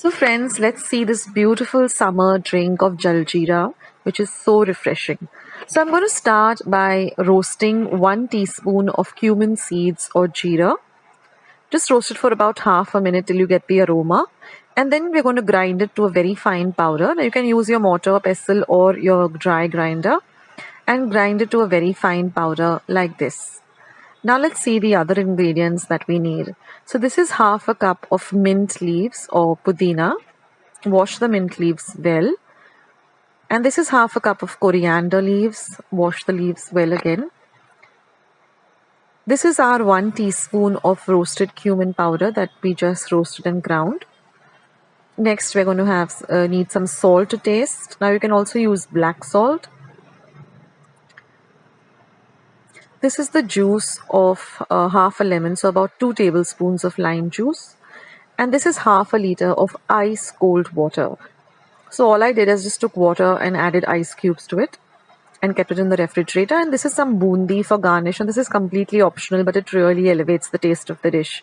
So friends, let's see this beautiful summer drink of jaljeera, which is so refreshing. So I'm going to start by roasting 1 teaspoon of cumin seeds or jeera. Just roast it for about half a minute till you get the aroma. And then we're going to grind it to a very fine powder. Now you can use your mortar, pestle or your dry grinder and grind it to a very fine powder like this. Now let's see the other ingredients that we need. So this is half a cup of mint leaves or pudina. Wash the mint leaves well. And this is half a cup of coriander leaves. Wash the leaves well again. This is our 1 teaspoon of roasted cumin powder that we just roasted and ground. Next we're going to have need some salt to taste. Now you can also use black salt. This is the juice of half a lemon, so about 2 tablespoons of lime juice. And this is half a liter of ice cold water. So all I did is just took water and added ice cubes to it and kept it in the refrigerator. And this is some bundi for garnish, and this is completely optional, but it really elevates the taste of the dish,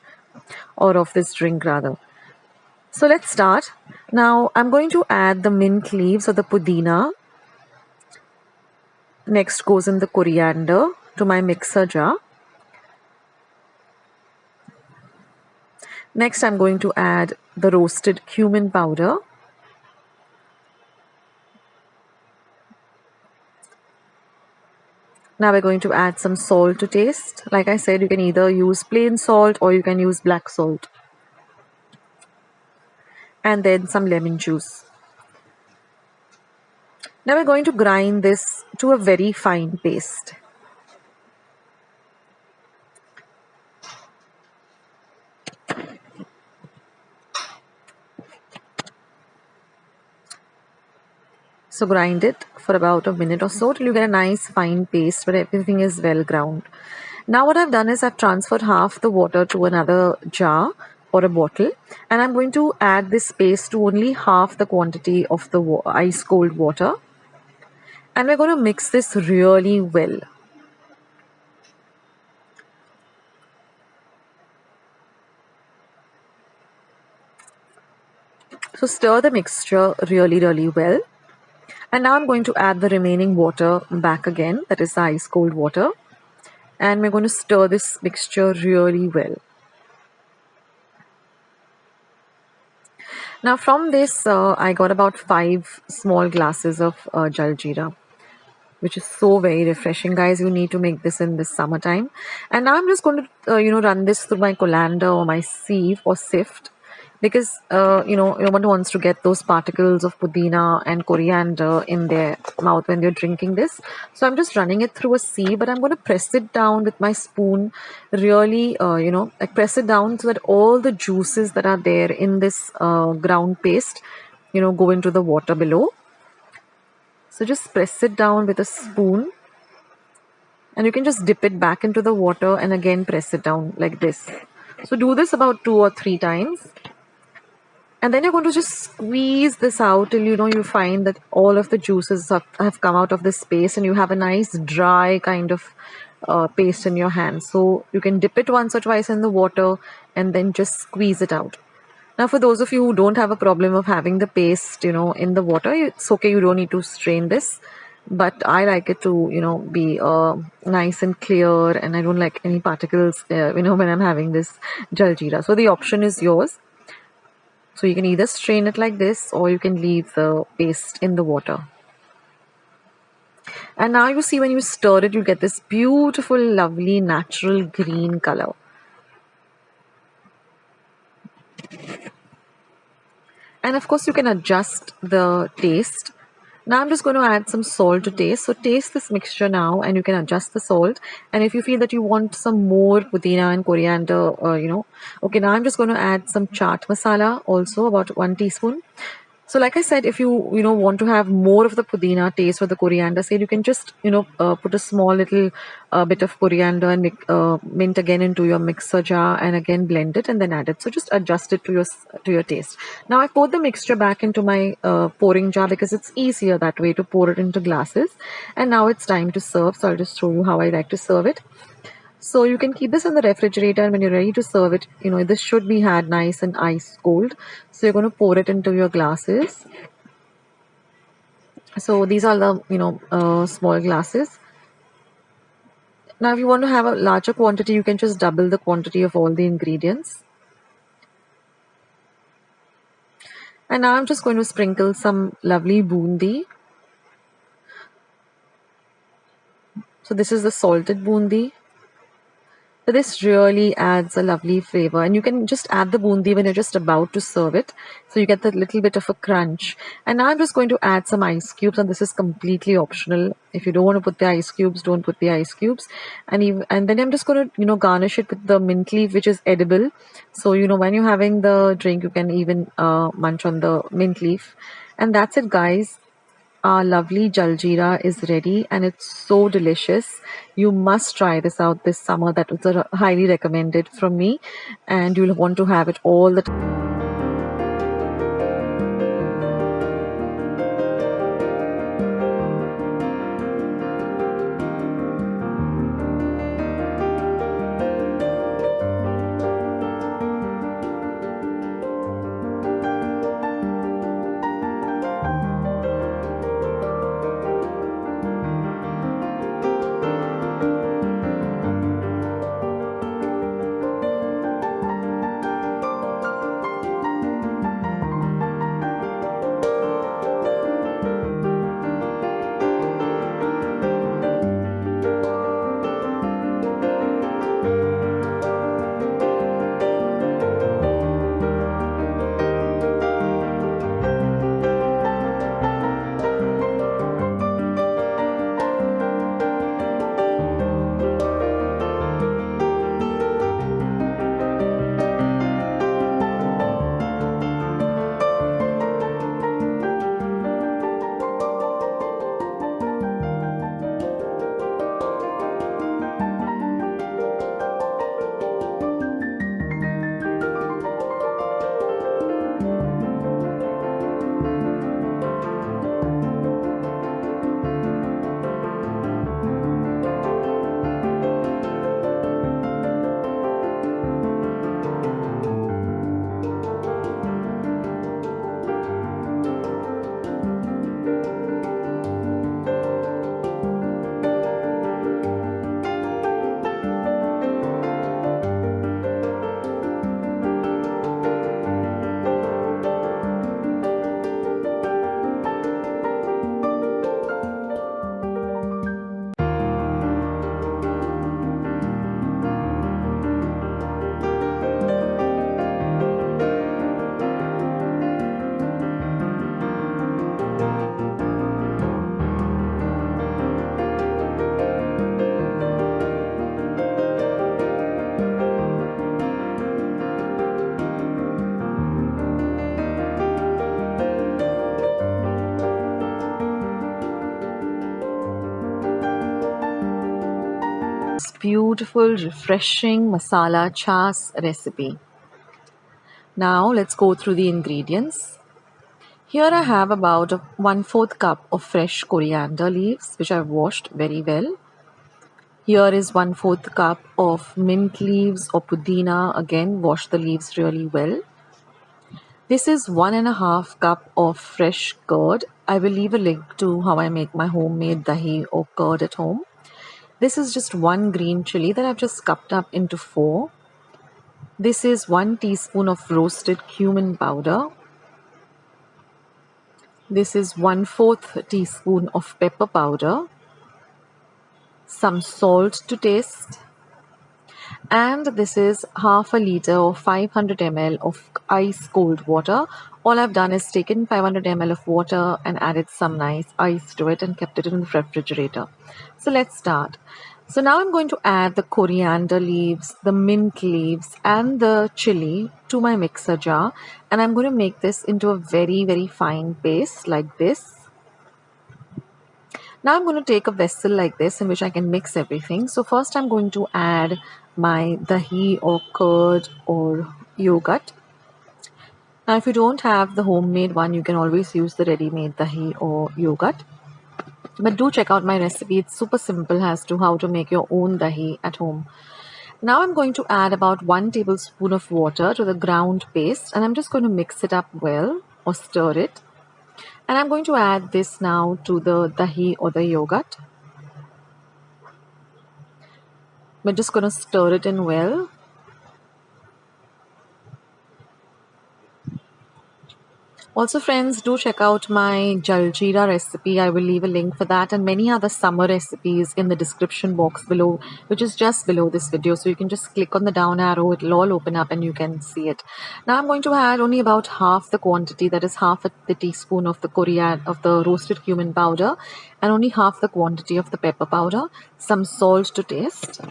or of this drink rather. So let's start. Now I'm going to add the mint leaves or the pudina. Next goes in the coriander to my mixer jar. Next I'm going to add the roasted cumin powder. Now we're going to add some salt to taste. Like I said, you can either use plain salt or you can use black salt. And then some lemon juice. Now we're going to grind this to a very fine paste. So grind it for about a minute or so till you get a nice fine paste where everything is well ground. Now what I've done is I've transferred half the water to another jar or a bottle, and I'm going to add this paste to only half the quantity of the ice cold water, and we're going to mix this really well. So stir the mixture really well. And now I'm going to add the remaining water back again, that is the ice cold water. And we're going to stir this mixture really well. Now from this, I got about 5 small glasses of jaljeera, which is so very refreshing. Guys, you need to make this in this summertime. And now I'm just going to, run this through my colander or my sieve or sift. Because, nobody wants to get those particles of pudina and coriander in their mouth when they're drinking this. So I'm just running it through a sieve, but I'm going to press it down with my spoon. Really, I press it down so that all the juices that are there in this ground paste, go into the water below. So just press it down with a spoon. And you can just dip it back into the water and again press it down like this. So do this about 2 or 3 times. And then you're going to just squeeze this out till you find that all of the juices have come out of this paste, and you have a nice dry kind of paste in your hand. So you can dip it once or twice in the water and then just squeeze it out. Now for those of you who don't have a problem of having the paste, in the water, it's okay, you don't need to strain this. But I like it to, be nice and clear, and I don't like any particles, when I'm having this jaljeera. So the option is yours. So you can either strain it like this or you can leave the paste in the water. And now you see when you stir it, you get this beautiful, lovely, natural green color. And of course you can adjust the taste. Now I'm just going to add some salt to taste. So taste this mixture now and you can adjust the salt. And if you feel that you want some more pudina and coriander, okay, now I'm just going to add some chaat masala also, about 1 teaspoon. So like I said, if you want to have more of the pudina taste or the coriander seed, you can just put a small little bit of coriander and mint again into your mixer jar and again blend it and then add it. So just adjust it to your taste. Now I poured the mixture back into my pouring jar because it's easier that way to pour it into glasses. And now it's time to serve. So I'll just show you how I like to serve it. So you can keep this in the refrigerator, and when you're ready to serve it, this should be had nice and ice cold. So you're going to pour it into your glasses. So these are the, small glasses. Now, if you want to have a larger quantity, you can just double the quantity of all the ingredients. And now I'm just going to sprinkle some lovely bundi. So this is the salted bundi. So this really adds a lovely flavor, and you can just add the bundi when you're just about to serve it. So you get that little bit of a crunch. And now I'm just going to add some ice cubes, and this is completely optional. If you don't want to put the ice cubes, don't put the ice cubes. And then I'm just going to, garnish it with the mint leaf, which is edible. So, when you're having the drink, you can even munch on the mint leaf. And that's it, guys. Our lovely jaljeera is ready, and it's so delicious. You must try this out this summer. That was highly recommended from me, and you'll want to have it all the time. Beautiful, refreshing masala chas recipe. Now let's go through the ingredients. Here I have about 1/4 cup of fresh coriander leaves, which I've washed very well. Here is 1/4 cup of mint leaves or pudina. Again, wash the leaves really well. This is 1.5 cup of fresh curd. I will leave a link to how I make my homemade dahi or curd at home. This is just 1 green chili that I've just cupped up into 4. This is 1 teaspoon of roasted cumin powder. This is 1/4 teaspoon of pepper powder. Some salt to taste. And this is half a liter or 500 ml of ice cold water. All I've done is taken 500 ml of water and added some nice ice to it and kept it in the refrigerator. So let's start. So now I'm going to add the coriander leaves, the mint leaves and the chili to my mixer jar, and I'm going to make this into a very, very fine paste like this. Now I'm going to take a vessel like this in which I can mix everything. So first I'm going to add my dahi or curd or yogurt. Now if you don't have the homemade one, you can always use the ready-made dahi or yogurt. But do check out my recipe. It's super simple as to how to make your own dahi at home. Now I'm going to add about 1 tablespoon of water to the ground paste, and I'm just going to mix it up well, or stir it. And I'm going to add this now to the dahi or the yogurt. We're just going to stir it in well. Also, friends, do check out my jaljeera recipe. I will leave a link for that and many other summer recipes in the description box below, which is just below this video. So you can just click on the down arrow, it'll all open up and you can see it. Now I'm going to add only about half the quantity, that is half the teaspoon of the roasted cumin powder, and only half the quantity of the pepper powder, some salt to taste.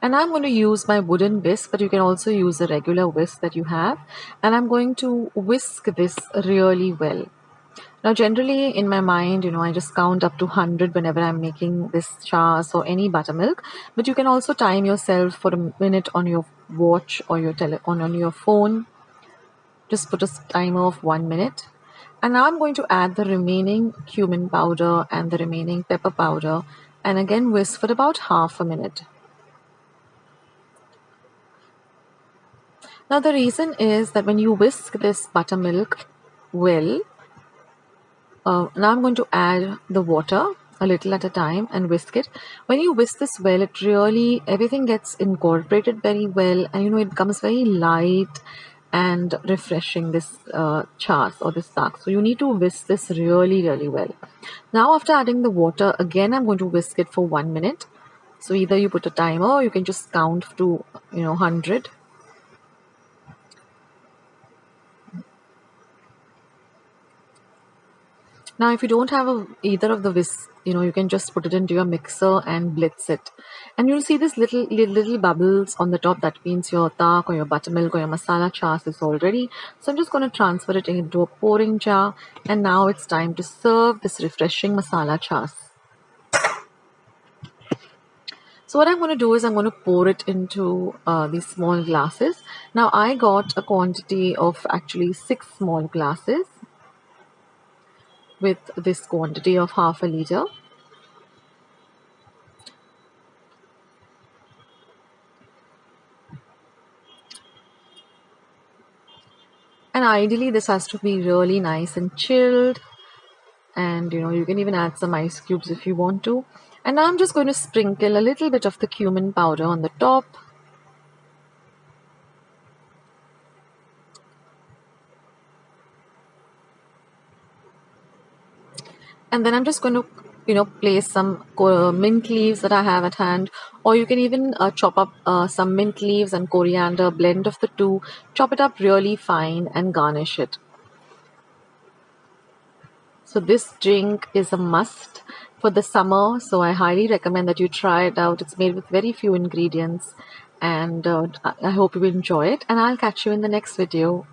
And I'm going to use my wooden whisk, but you can also use a regular whisk that you have. And I'm going to whisk this really well. Now, generally in my mind, I just count up to 100 whenever I'm making this chas or any buttermilk. But you can also time yourself for a minute on your watch or on your phone. Just put a timer of 1 minute. And now I'm going to add the remaining cumin powder and the remaining pepper powder. And again, whisk for about half a minute. Now the reason is that when you whisk this buttermilk well, now I'm going to add the water a little at a time and whisk it. When you whisk this well, it really, everything gets incorporated very well, and it becomes very light and refreshing, this chas or this sak. So you need to whisk this really, really well. Now after adding the water, again I'm going to whisk it for 1 minute. So either you put a timer or you can just count to 100. Now, if you don't have either of the whisk, you can just put it into your mixer and blitz it. And you'll see this little bubbles on the top. That means your tak or your buttermilk or your masala chas is all ready. So I'm just going to transfer it into a pouring jar. And now it's time to serve this refreshing masala chas. So what I'm going to do is I'm going to pour it into these small glasses. Now I got a quantity of actually 6 small glasses with this quantity of half a liter. And ideally this has to be really nice and chilled, and you can even add some ice cubes if you want to. And now I'm just going to sprinkle a little bit of the cumin powder on the top. And then I'm just going to place some mint leaves that I have at hand, or you can even chop up some mint leaves and coriander, blend of the two, chop it up really fine and garnish it. So this drink is a must for the summer, so I highly recommend that you try it out. It's made with very few ingredients, and I hope you enjoy it, and I'll catch you in the next video.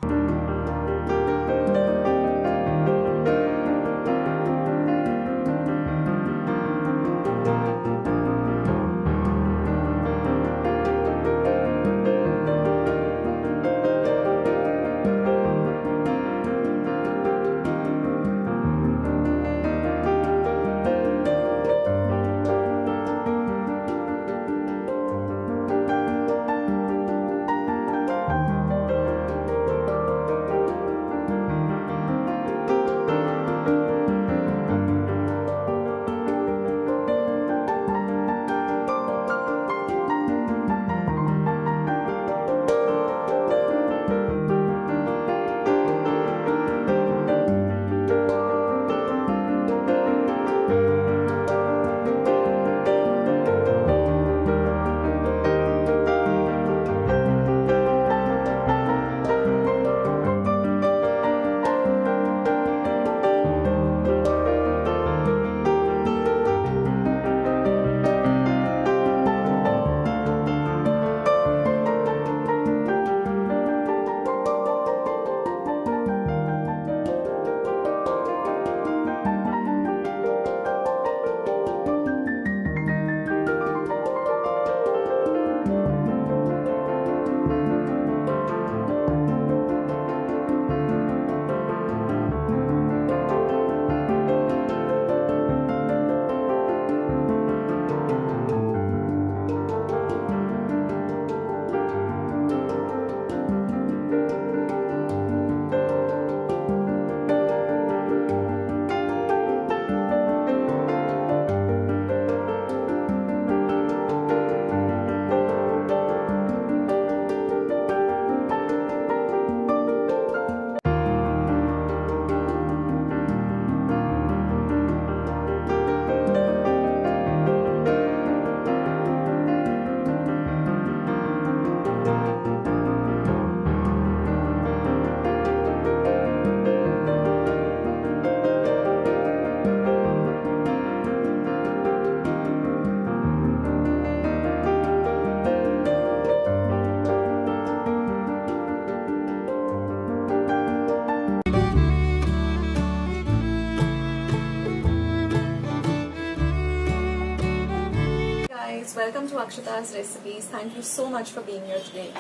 guys, welcome to Akshata's Recipes. Thank you so much for being here today.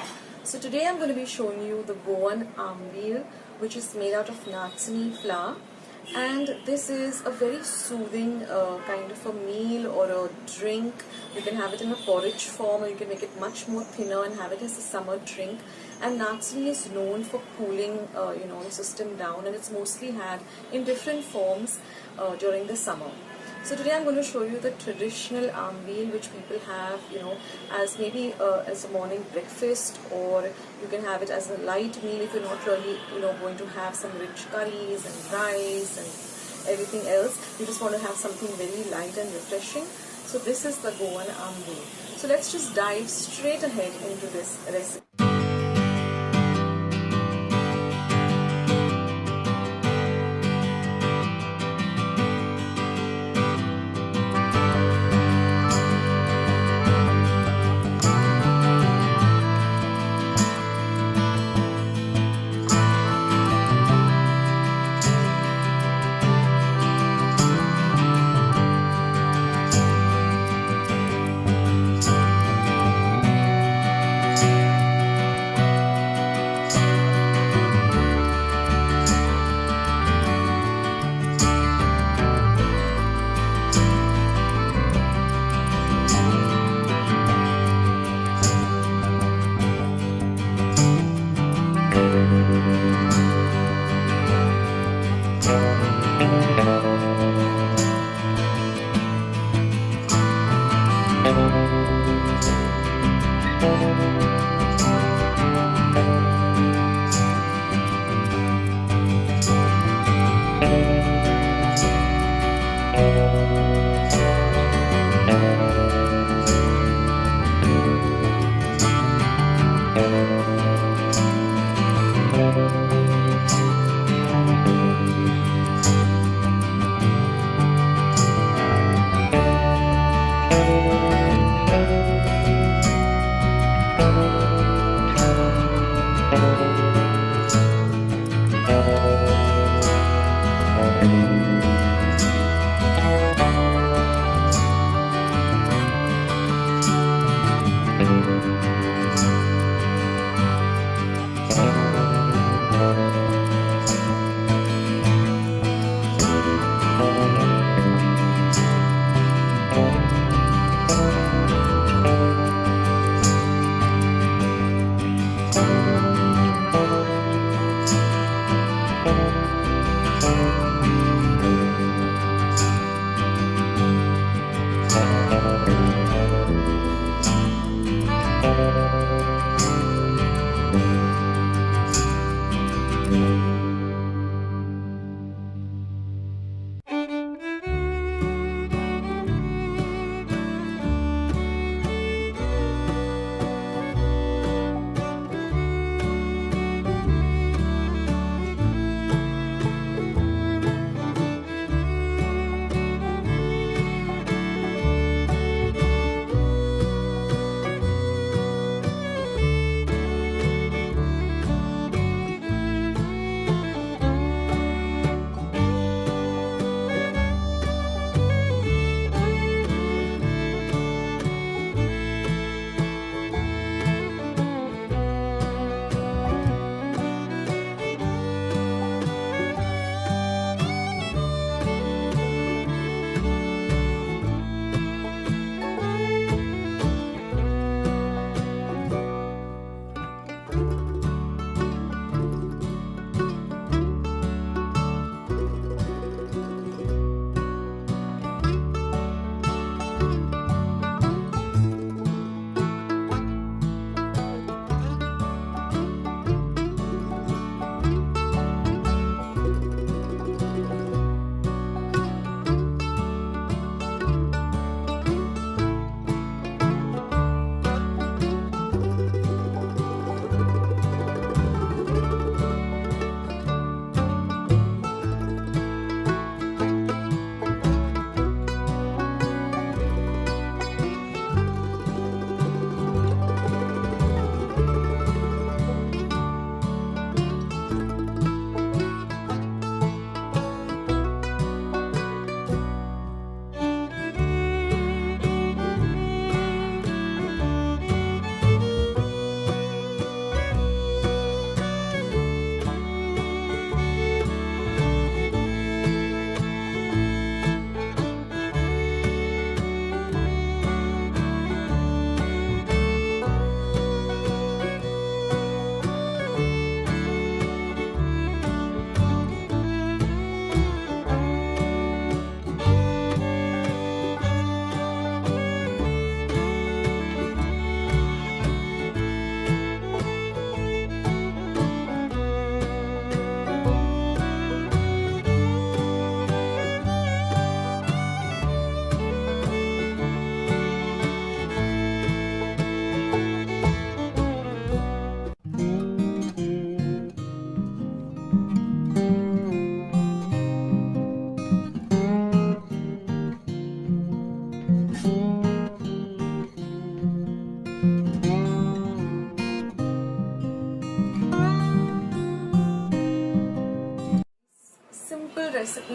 So today I'm going to be showing you the Goan Ambil, which is made out of Nachani flour, and this is a very soothing kind of a meal or a drink. You can have it in a porridge form, or you can make it much more thinner and have it as a summer drink. And Nachani is known for cooling the system down, and it's mostly had in different forms during the summer. So today I'm going to show you the traditional ambil which people have, as maybe as a morning breakfast, or you can have it as a light meal if you're not really, going to have some rich curries and rice and everything else. You just want to have something very light and refreshing. So this is the Goan ambil. So let's just dive straight ahead into this recipe.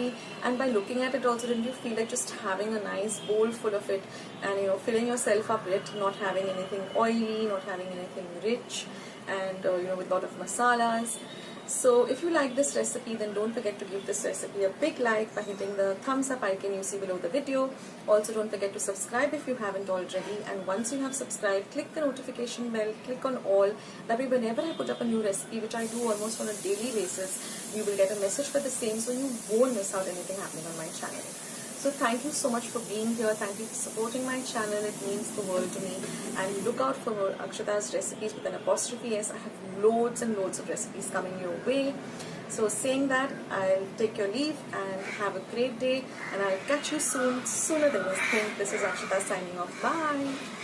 recipe, and by looking at it also, didn't you feel like just having a nice bowl full of it and filling yourself up with not having anything oily, not having anything rich, and with a lot of masalas. So if you like this recipe, then don't forget to give this recipe a big like by hitting the thumbs up icon you see below the video. Also, don't forget to subscribe if you haven't already, and once you have subscribed, click the notification bell, click on all. That way whenever I put up a new recipe, which I do almost on a daily basis, you will get a message for the same, so you won't miss out anything happening on my channel. So thank you so much for being here. Thank you for supporting my channel. It means the world to me. And look out for more Akshata's recipes with an apostrophe S. I have loads and loads of recipes coming your way. So saying that, I'll take your leave and have a great day. And I'll catch you soon, sooner than you think. This is Akshata signing off. Bye.